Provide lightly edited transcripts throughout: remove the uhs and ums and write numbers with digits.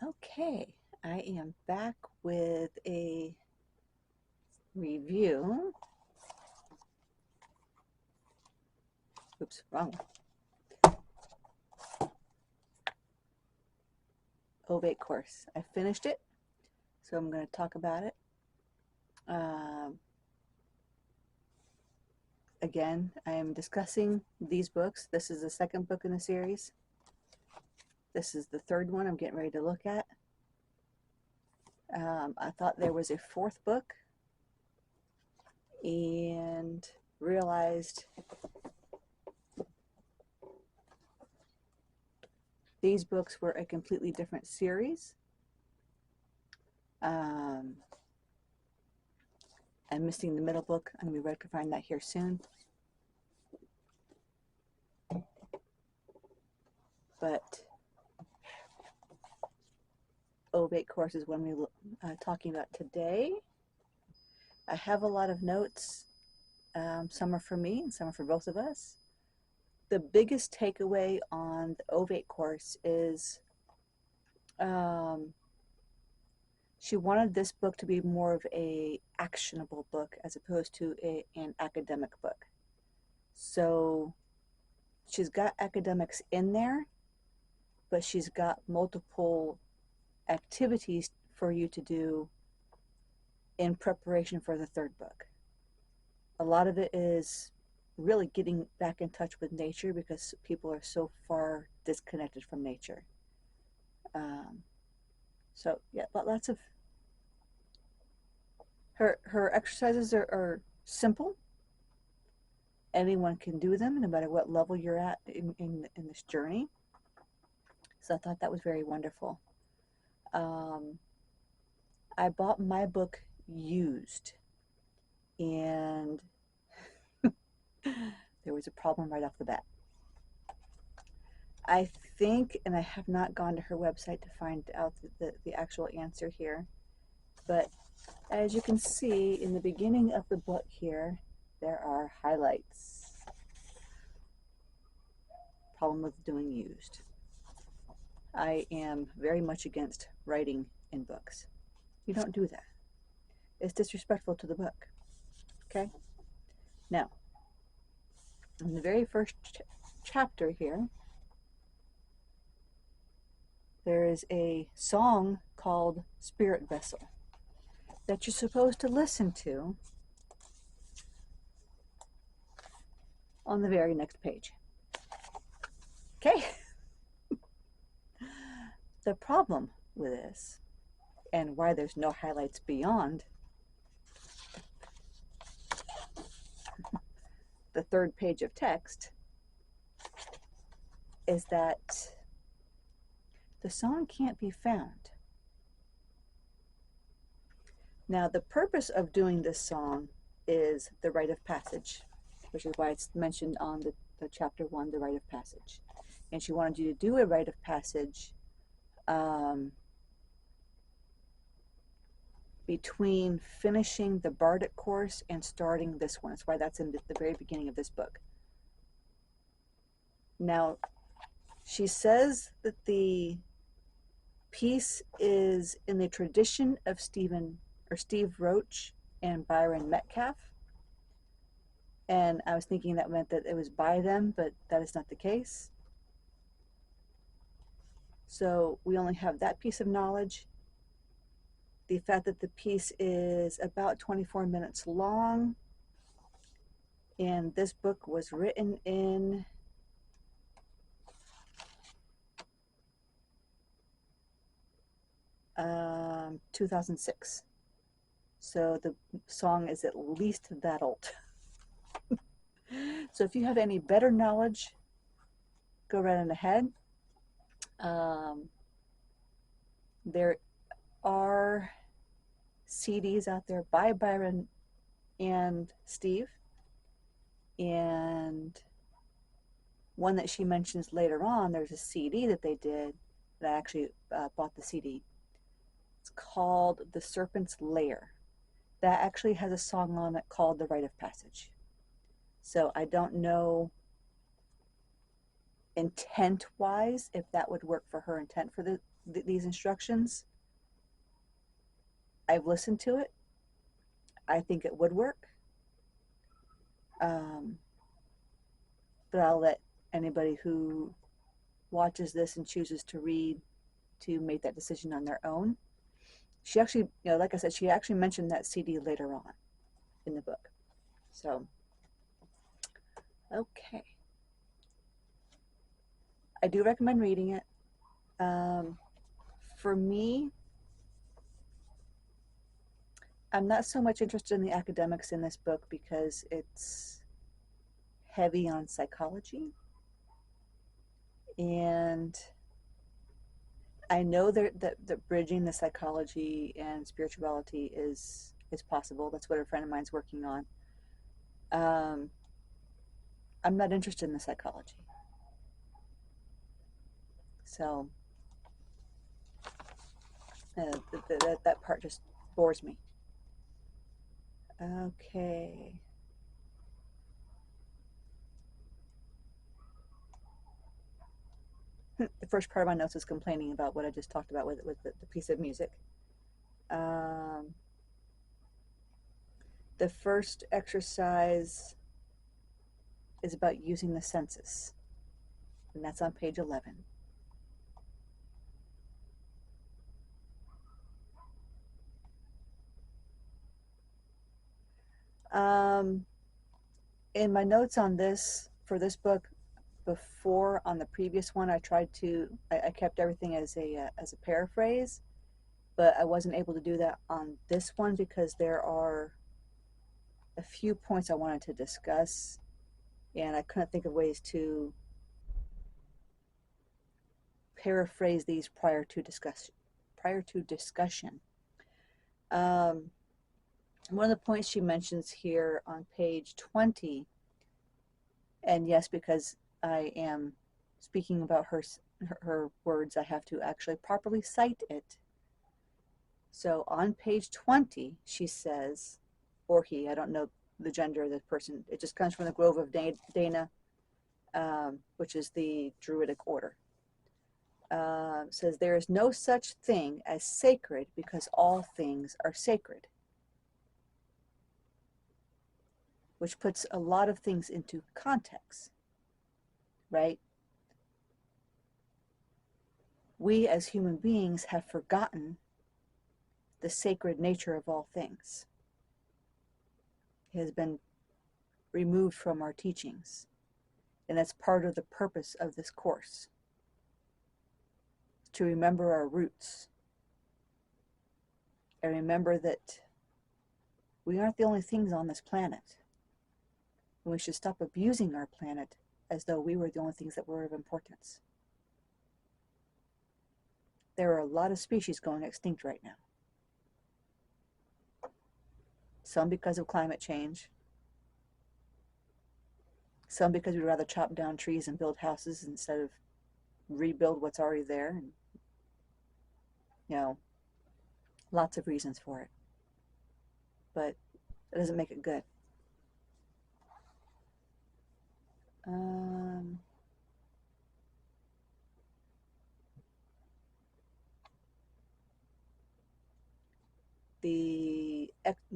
Okay, I am back with a review. Oops, wrong. Ovate Course. I finished it, so I'm going to talk about it. Again, I am discussing these books. This is the second book in the series. This is the third one I'm getting ready to look at. I thought there was a fourth book and realized these books were a completely different series. I'm missing the middle book. I'm going to be rectifying that here soon. But Ovate Course is what I'm talking about today. I have a lot of notes. Some are for me and some are for both of us. The biggest takeaway on the Ovate Course is she wanted this book to be more of a actionable book as opposed to an academic book. So she's got academics in there, but she's got multiple activities for you to do in preparation for the third book. A lot of it is really getting back in touch with nature because people are so far disconnected from nature. So yeah, lots of her exercises are simple. Anyone can do them no matter what level you're at in this journey. So I thought that was very wonderful. I bought my book used, and there was a problem right off the bat. I think, and I have not gone to her website to find out the actual answer here, but as you can see in the beginning of the book here, there are highlights. Problem with doing used. I am very much against writing in books. You don't do that. It's disrespectful to the book. Okay? Now, in the very first chapter here, there is a song called Spirit Vessel that you're supposed to listen to on the very next page. Okay? The problem with this, and why there's no highlights beyond the third page of text, is that the song can't be found. Now, the purpose of doing this song is the rite of passage, which is why it's mentioned on the chapter 1, the rite of passage. And she wanted you to do a rite of passage between finishing the Bardic course and starting this one. That's why that's in the very beginning of this book. Now, she says that the piece is in the tradition of Steve Roach and Byron Metcalf. And I was thinking that meant that it was by them, but that is not the case. So we only have that piece of knowledge. The fact that the piece is about 24 minutes long, and this book was written in 2006. So the song is at least that old. So if you have any better knowledge, go right on ahead. There are CDs out there by Byron and Steve, and one that she mentions later on, there's a CD that they did that I actually bought the CD. It's called The Serpent's Lair. That actually has a song on it called The Rite of Passage. So I don't know intent-wise if that would work for her intent for these instructions. I've listened to it. I think it would work. But I'll let anybody who watches this and chooses to read to make that decision on their own. She actually, like I said, she actually mentioned that CD later on in the book. So, okay. I do recommend reading it. For me, I'm not so much interested in the academics in this book because it's heavy on psychology. And I know that bridging the psychology and spirituality is possible. That's what a friend of mine's working on. I'm not interested in the psychology. So that part just bores me. Okay. The first part of my notes is complaining about what I just talked about with the piece of music. The first exercise is about using the senses, and that's on page 11. In my notes on this, for this book, before on the previous one, I kept everything as a paraphrase, but I wasn't able to do that on this one because there are a few points I wanted to discuss, and I couldn't think of ways to paraphrase these prior to discussion. One of the points she mentions here on page 20, and yes, because I am speaking about her words, I have to actually properly cite it. So on page 20, she says, or he, I don't know the gender of the person, it just comes from the Grove of Dana, which is the Druidic order. Says, there is no such thing as sacred because all things are sacred. Which puts a lot of things into context, right? We as human beings have forgotten the sacred nature of all things. It has been removed from our teachings, and that's part of the purpose of this course, to remember our roots and remember that we aren't the only things on this planet, and we should stop abusing our planet as though we were the only things that were of importance. There are a lot of species going extinct right now. Some because of climate change, some because we'd rather chop down trees and build houses instead of rebuild what's already there, and lots of reasons for it, but it doesn't make it good.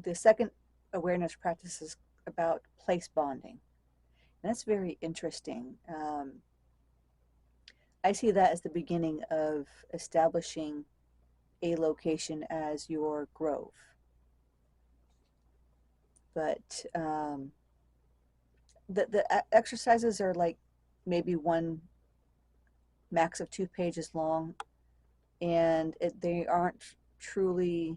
The second awareness practice is about place bonding, and that's very interesting. I see that as the beginning of establishing a location as your grove. But the exercises are like maybe one, max of 2 pages long, and they aren't truly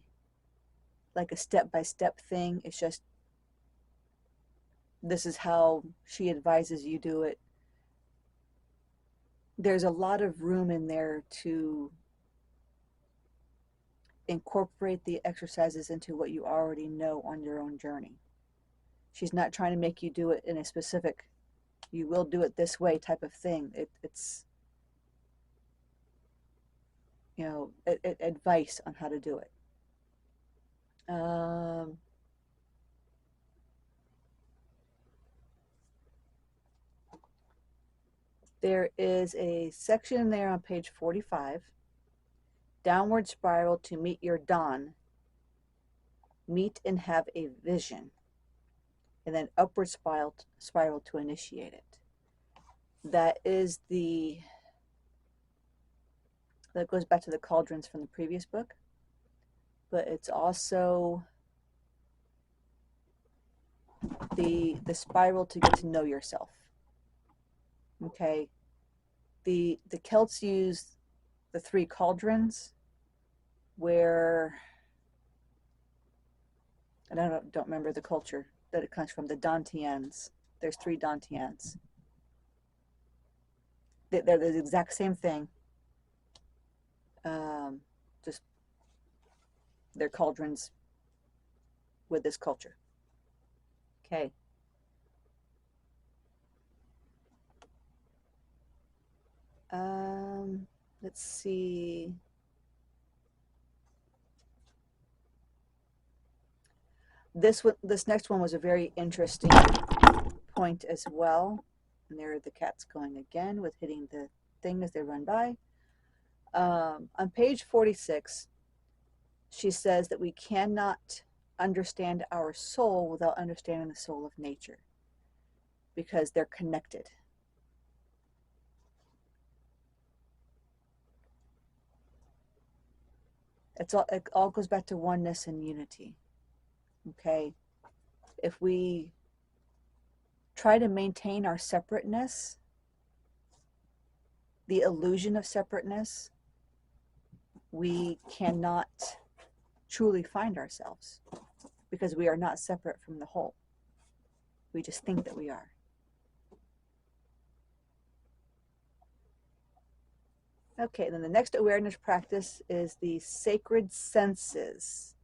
like a step-by-step thing. It's just, this is how she advises you do it. There's a lot of room in there to incorporate the exercises into what you already know on your own journey. She's not trying to make you do it in a specific, you will do it this way type of thing. It's advice on how to do it. There is a section there on page 45 downward spiral to meet your dawn, meet and have a vision, and then upward spiral to initiate it. That is that goes back to the cauldrons from the previous book, but it's also the spiral to get to know yourself. Okay, the Celts use the 3 cauldrons, where, and I don't remember the culture that it comes from, the Dantians. There's 3 Dantians. They're the exact same thing. Just they're cauldrons with this culture. Okay. Let's see. This next one was a very interesting point as well. And there are the cats going again with hitting the thing as they run by. On page 46, she says that we cannot understand our soul without understanding the soul of nature, because they're connected. It all goes back to oneness and unity. Okay? If we try to maintain our separateness, the illusion of separateness, we cannot truly find ourselves, because we are not separate from the whole. We just think that we are. Okay, then the next awareness practice is the sacred senses.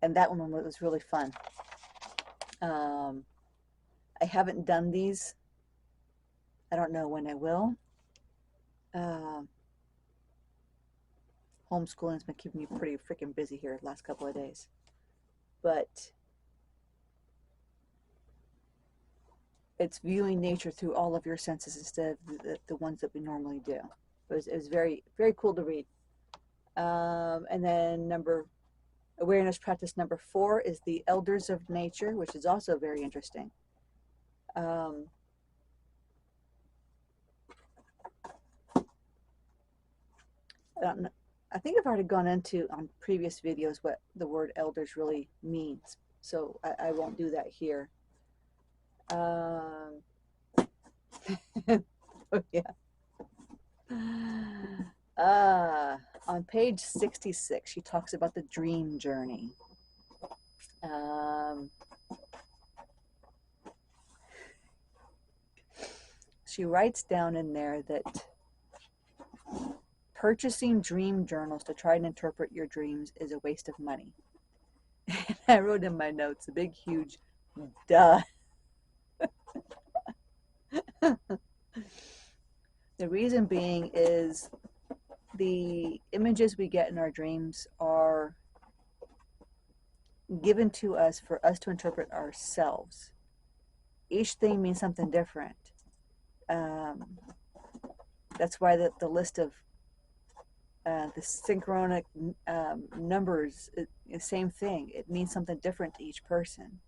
And that one was really fun. I haven't done these. I don't know when I will. Homeschooling's been keeping me pretty freaking busy here the last couple of days. But it's viewing nature through all of your senses instead of the ones that we normally do. It was very, very cool to read. And then awareness practice number 4 is the elders of nature, which is also very interesting. I think I've already gone into on previous videos what the word elders really means, so I won't do that here. Oh yeah. On page 66, she talks about the dream journey. She writes down in there that purchasing dream journals to try and interpret your dreams is a waste of money. And I wrote in my notes a big, huge duh. The reason being is the images we get in our dreams are given to us for us to interpret ourselves. Each thing means something different. That's why the list of the synchronic numbers, the same thing. It means something different to each person.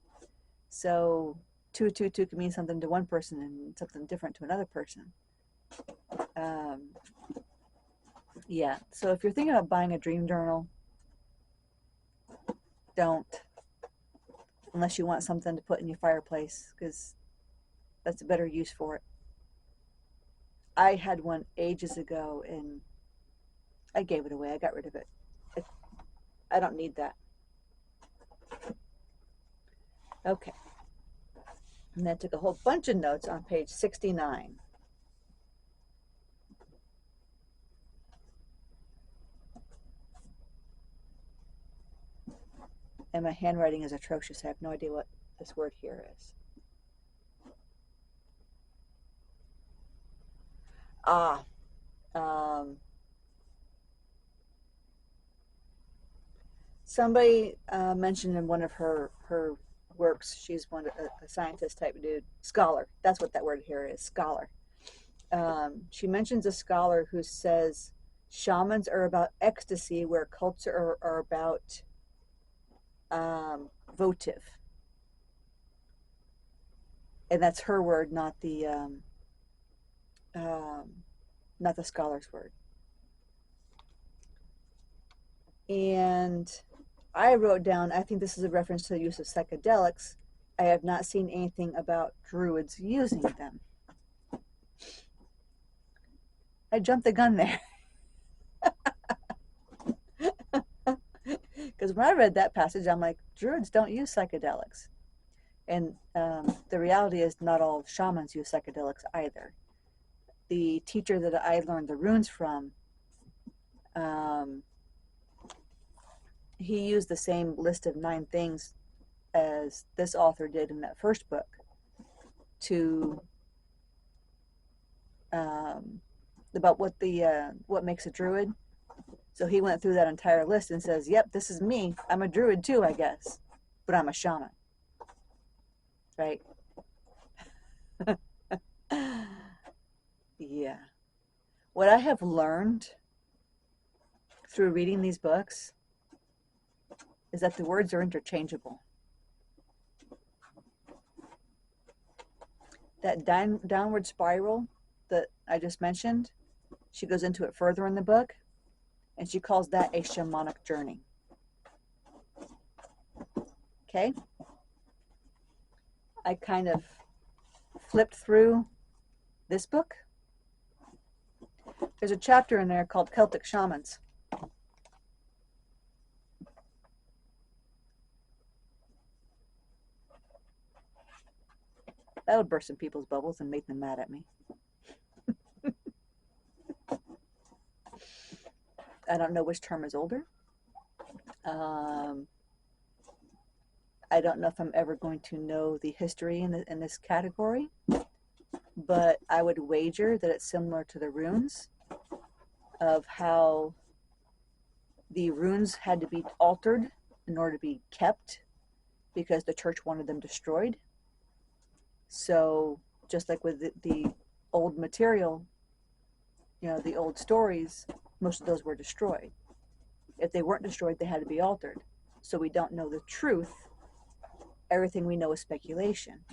So 222 can mean something to one person and something different to another person. Yeah, so if you're thinking about buying a dream journal, don't, unless you want something to put in your fireplace, because that's a better use for it. I had one ages ago and I gave it away. I got rid of it. I don't need that. Okay. And then I took a whole bunch of notes on page 69. And my handwriting is atrocious. I have no idea what this word here is. Somebody mentioned in one of her works, she's a scientist type dude, scholar. That's what that word here is, scholar. She mentions a scholar who says shamans are about ecstasy, where cults are about votive, and that's her word, not the scholar's word. And I wrote down, I think this is a reference to the use of psychedelics. I have not seen anything about druids using them. I jumped the gun there. Because when I read that passage, I'm like, druids don't use psychedelics. And the reality is, not all shamans use psychedelics either. The teacher that I learned the runes from, he used the same list of 9 things as this author did in that first book to about what makes a druid. So he went through that entire list and says, "Yep, this is me. I'm a druid too, I guess, but I'm a shaman." Right? Yeah. What I have learned through reading these books is that the words are interchangeable. That downward spiral that I just mentioned, she goes into it further in the book, and she calls that a shamanic journey. Okay? I kind of flipped through this book. There's a chapter in there called Celtic Shamans. That'll burst some people's bubbles and make them mad at me. I don't know which term is older. I don't know if I'm ever going to know the history in this category, but I would wager that it's similar to the runes, of how the runes had to be altered in order to be kept because the church wanted them destroyed. So just like with the old material, the old stories, most of those were destroyed. If they weren't destroyed, they had to be altered. So we don't know the truth. Everything we know is speculation.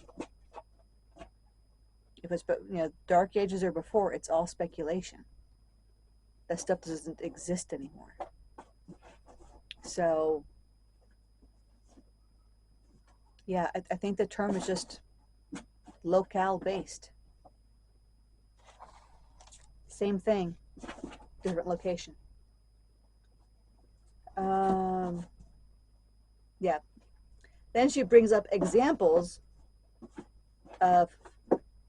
If it's Dark Ages or before, it's all speculation. That stuff doesn't exist anymore. So yeah, I think the term is just locale based. Same thing, different location. Yeah. Then she brings up examples of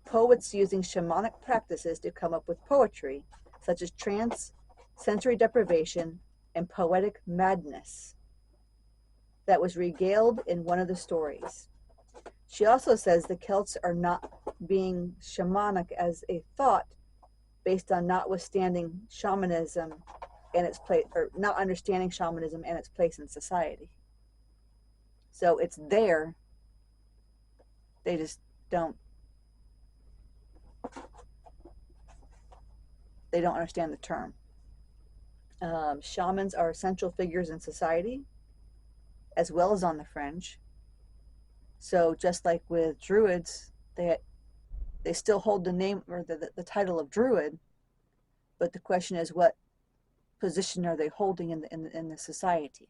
poets using shamanic practices to come up with poetry, such as trance, sensory deprivation, and poetic madness that was regaled in one of the stories. She also says the Celts are not being shamanic as a thought based on notwithstanding shamanism and its place, or not understanding shamanism and its place in society. So it's there. They just don't understand the term. Shamans are essential figures in society as well as on the fringe. So just like with druids, they still hold the name or the title of druid, but the question is, what position are they holding in the society?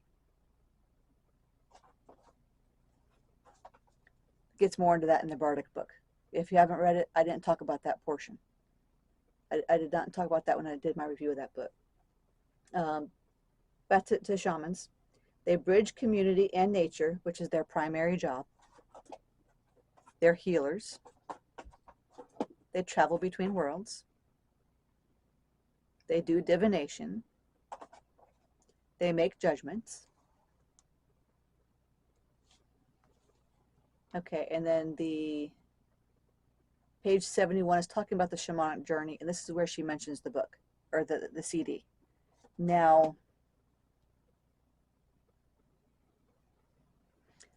Gets more into that in the Bardic book. If you haven't read it, I didn't talk about that portion. I did not talk about that when I did my review of that book. Back to shamans. They bridge community and nature, which is their primary job. They're healers. They travel between worlds. They do divination. They make judgments. Okay, and then the page 71 is talking about the shamanic journey, and this is where she mentions the book, or the CD. Now,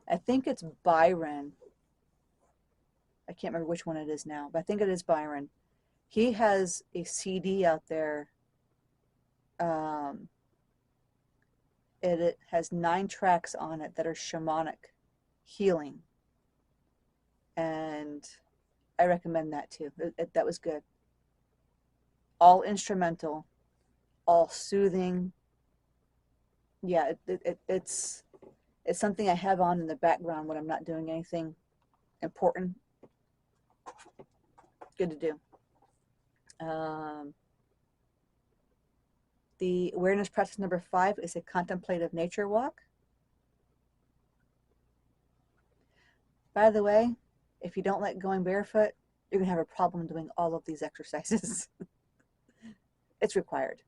I think it's Byron. I can't remember which one it is now, but I think it is Byron. He has a CD out there. It has 9 tracks on it that are shamanic healing, and I recommend that too. That was good. All instrumental, all soothing. Yeah, it's something I have on in the background when I'm not doing anything important. Good to do. The awareness practice number 5 is a contemplative nature walk. By the way, if you don't like going barefoot, you're going to have a problem doing all of these exercises. It's required.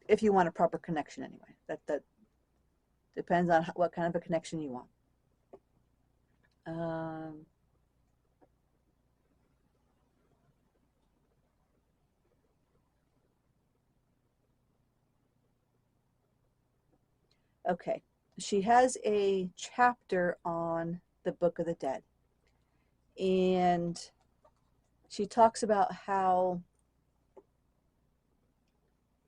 If you want a proper connection anyway. That depends on what kind of a connection you want. Okay, she has a chapter on the Book of the Dead, and she talks about how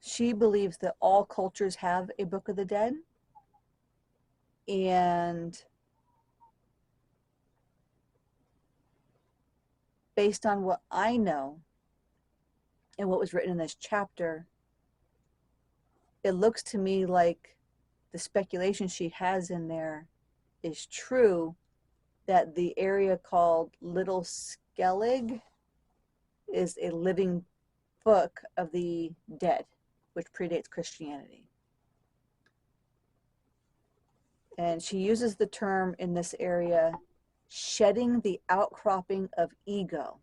she believes that all cultures have a Book of the Dead, and based on what I know and what was written in this chapter, it looks to me like the speculation she has in there is true, that the area called Little Skellig is a living book of the dead, which predates Christianity. And she uses the term in this area, shedding the outcropping of ego,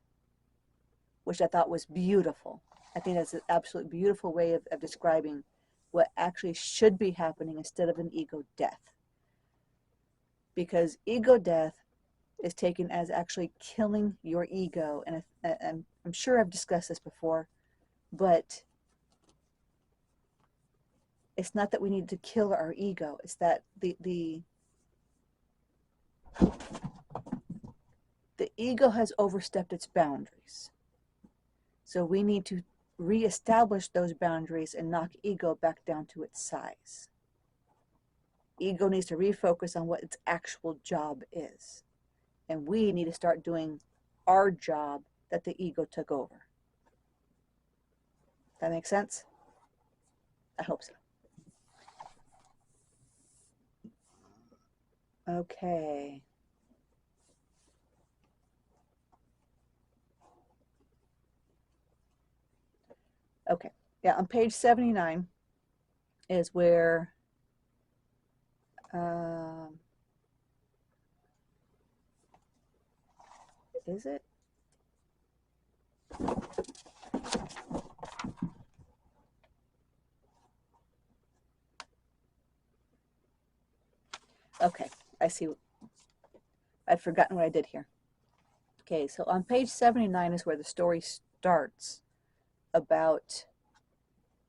which I thought was beautiful. I think that's an absolutely beautiful way of describing what actually should be happening instead of an ego death. Because ego death is taken as actually killing your ego. And I'm sure I've discussed this before, but it's not that we need to kill our ego. It's that the ego has overstepped its boundaries. So we need to reestablish those boundaries and knock ego back down to its size. Ego needs to refocus on what its actual job is. And we need to start doing our job that the ego took over. That makes sense? I hope so. Okay. Okay. Yeah, on page 79 is where is it? Okay, I see. I'd forgotten what I did here. Okay, so on page 79 is where the story starts about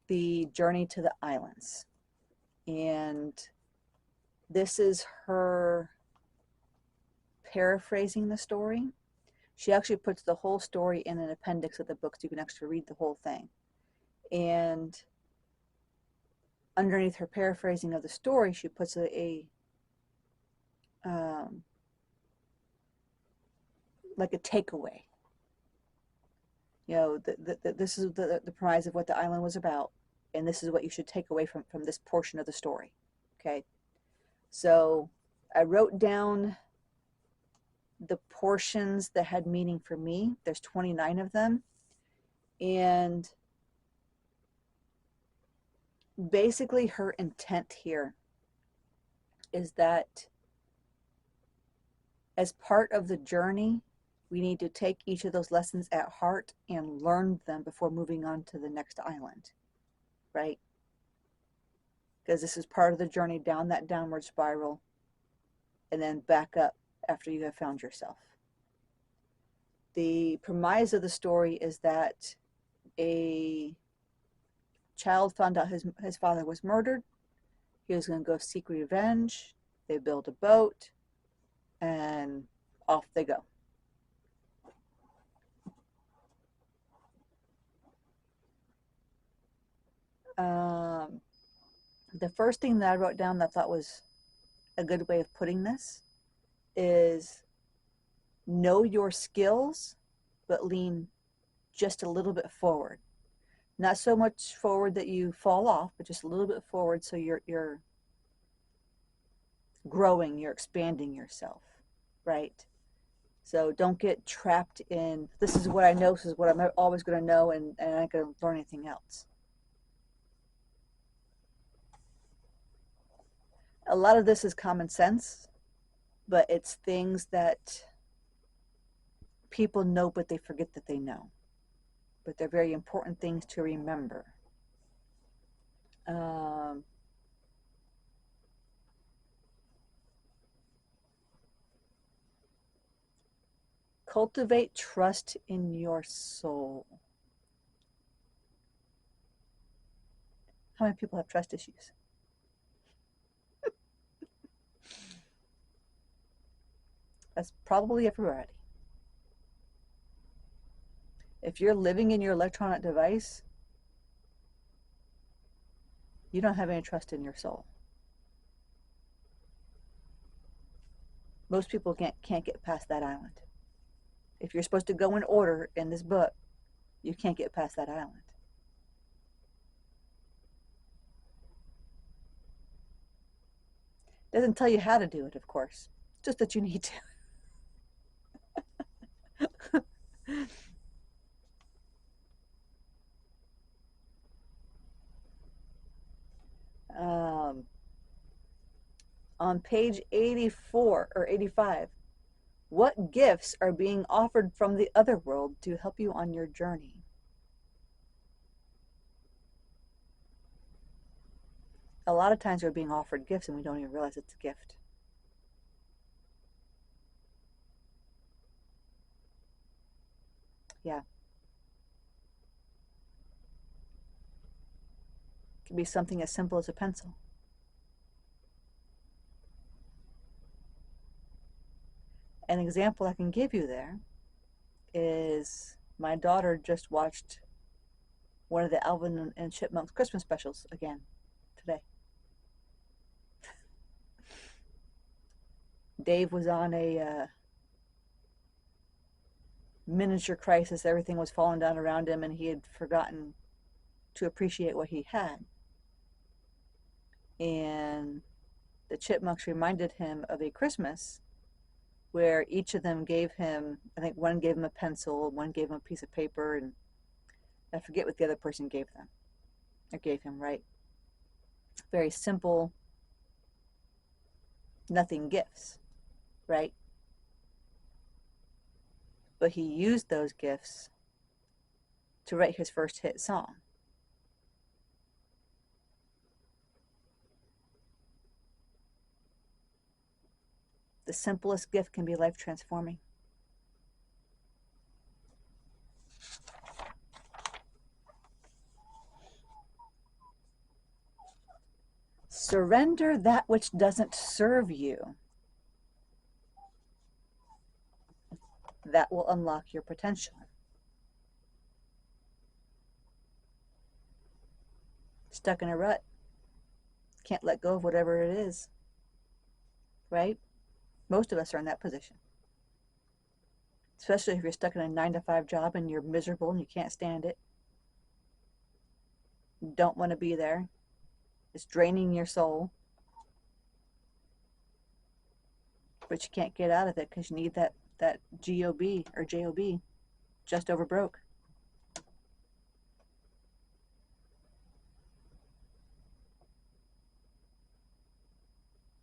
the journey to the islands. And this is her paraphrasing the story. She actually puts the whole story in an appendix of the book so you can actually read the whole thing. And underneath her paraphrasing of the story, she puts like a takeaway. You know, this is the prize of what the island was about, and this is what you should take away from this portion of the story. Okay, so I wrote down the portions that had meaning for me. There's 29 of them, and basically her intent here is that as part of the journey, we need to take each of those lessons at heart and learn them before moving on to the next island, right? Because this is part of the journey down that downward spiral and then back up after you have found yourself. The premise of the story is that a child found out his father was murdered. He was going to go seek revenge. They build a boat and off they go. Um, the first thing that I wrote down that I thought was a good way of putting this is know your skills, but lean just a little bit forward. Not so much forward that you fall off, but just a little bit forward so you're growing, you're expanding yourself, right? So don't get trapped in this is what I know, this is what I'm always going to know, and I ain't going to learn anything else. A lot of this is common sense, but it's things that people know, but they forget that they know. But they're very important things to remember. Um, Cultivate trust in your soul. How many people have trust issues? That's probably everybody. If you're living in your electronic device, you don't have any trust in your soul. Most people can't get past that island. If you're supposed to go in order in this book, you can't get past that island. It doesn't tell you how to do it, of course. It's just that you need to. um, on page 84 or 85, what gifts are being offered from the other world to help you on your journey? A lot of times we're being offered gifts and we don't even realize it's a gift. Yeah. It can be something as simple as a pencil. An example I can give you there is my daughter just watched one of the Alvin and Chipmunks Christmas specials again today. Dave was on a miniature crisis. Everything was falling down around him, and he had forgotten to appreciate what he had. And the Chipmunks reminded him of a Christmas where each of them gave him, I think one gave him a pencil, one gave him a piece of paper, and I forget what the other person gave them, or gave him, right? Very simple, nothing gifts, right? But he used those gifts to write his first hit song. The simplest gift can be life transforming. Surrender that which doesn't serve you. That will unlock your potential. Stuck in a rut, can't let go of whatever it is, right? Most of us are in that position. Especially if you're stuck in a 9 to 5 job and you're miserable and you can't stand it. You don't want to be there. It's draining your soul. But you can't get out of it because you need that GOB or JOB, just over broke.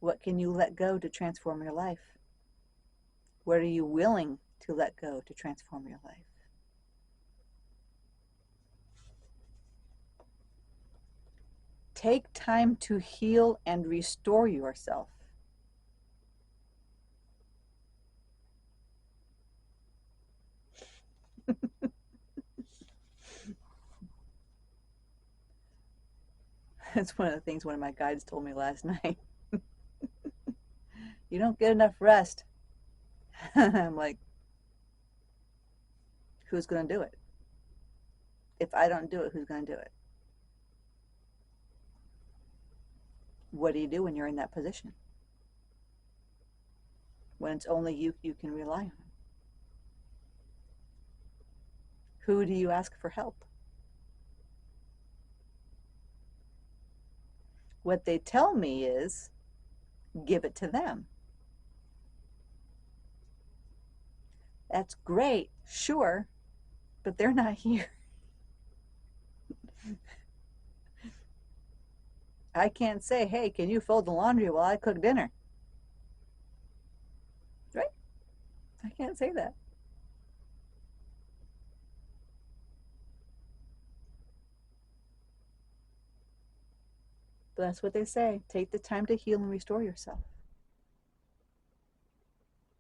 What can you let go to transform your life? What are you willing to let go to transform your life? Take time to heal and restore yourself. That's one of the things one of my guides told me last night. You don't get enough rest. I'm like, who's going to do it? If I don't do it, who's going to do it? What do you do when you're in that position? When it's only you can rely on? Who do you ask for help? What they tell me is, give it to them. That's great, sure, but they're not here. I can't say, hey, can you fold the laundry while I cook dinner? Right? I can't say that. But that's what they say. Take the time to heal and restore yourself.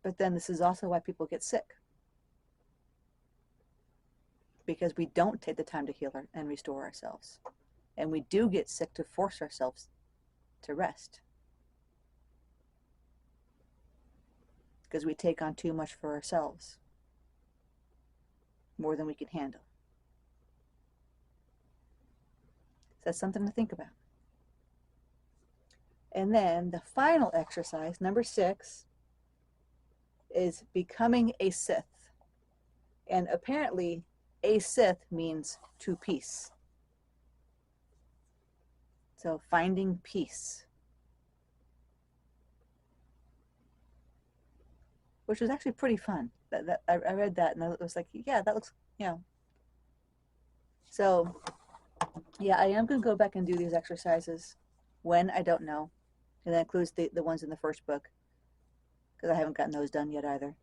But then this is also why people get sick. Because we don't take the time to heal and restore ourselves. And we do get sick to force ourselves to rest. Because we take on too much for ourselves. More than we can handle. So that's something to think about. And then the final exercise, number 6, is becoming a Sith. And apparently, a Sith means to peace. So finding peace. Which was actually pretty fun. I read that and I was like, yeah, that looks, So, yeah, I am going to go back and do these exercises. When, I don't know. And that includes the ones in the first book. Because I haven't gotten those done yet either.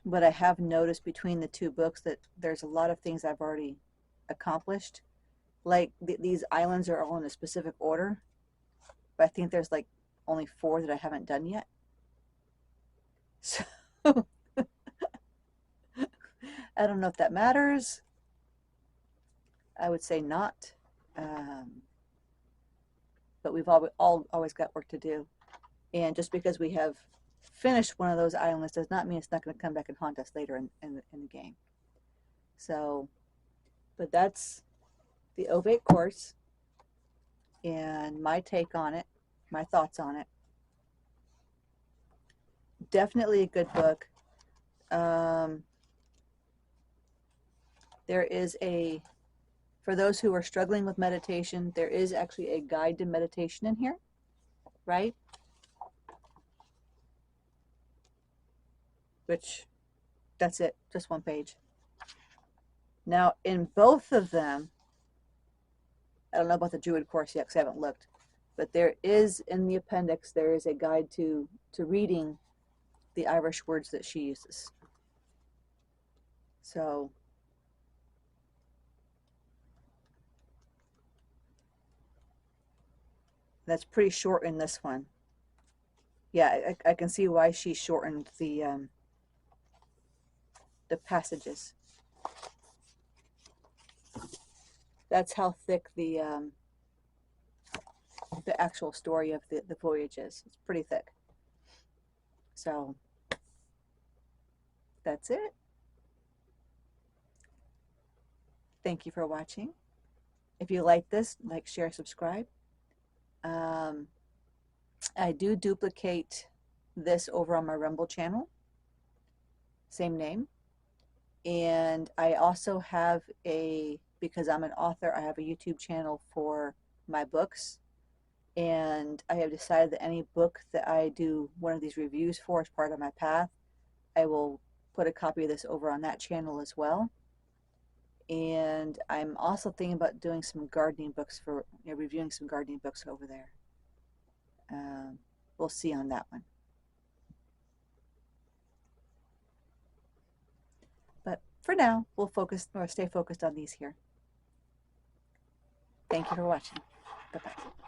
But I have noticed between the 2 books that there's a lot of things I've already accomplished. Like these islands are all in a specific order. But I think there's like only 4 that I haven't done yet. So I don't know if that matters. I would say not. But we've always got work to do. And just because we have finished one of those islands does not mean it's not going to come back and haunt us later in the game. So, but that's the Ovate Course and my take on it, my thoughts on it. Definitely a good book. There is for those who are struggling with meditation, there is actually a guide to meditation in here, right? Which, that's it, just 1 page. Now, in both of them, I don't know about the Druid course yet because I haven't looked, but there is, in the appendix, there is a guide to reading the Irish words that she uses. So, that's pretty short in this one. Yeah, I can see why she shortened the passages. That's how thick the actual story of the voyage is. It's pretty thick. So that's it. Thank you for watching. If you like this, like, share, subscribe. I do duplicate this over on my Rumble channel. Same name. And I also have because I'm an author, I have a YouTube channel for my books. And I have decided that any book that I do one of these reviews for as part of my path, I will put a copy of this over on that channel as well. And I'm also thinking about doing some gardening books reviewing some gardening books over there. We'll see on that one. But for now, we'll stay focused on these here. Thank you for watching. Bye-bye.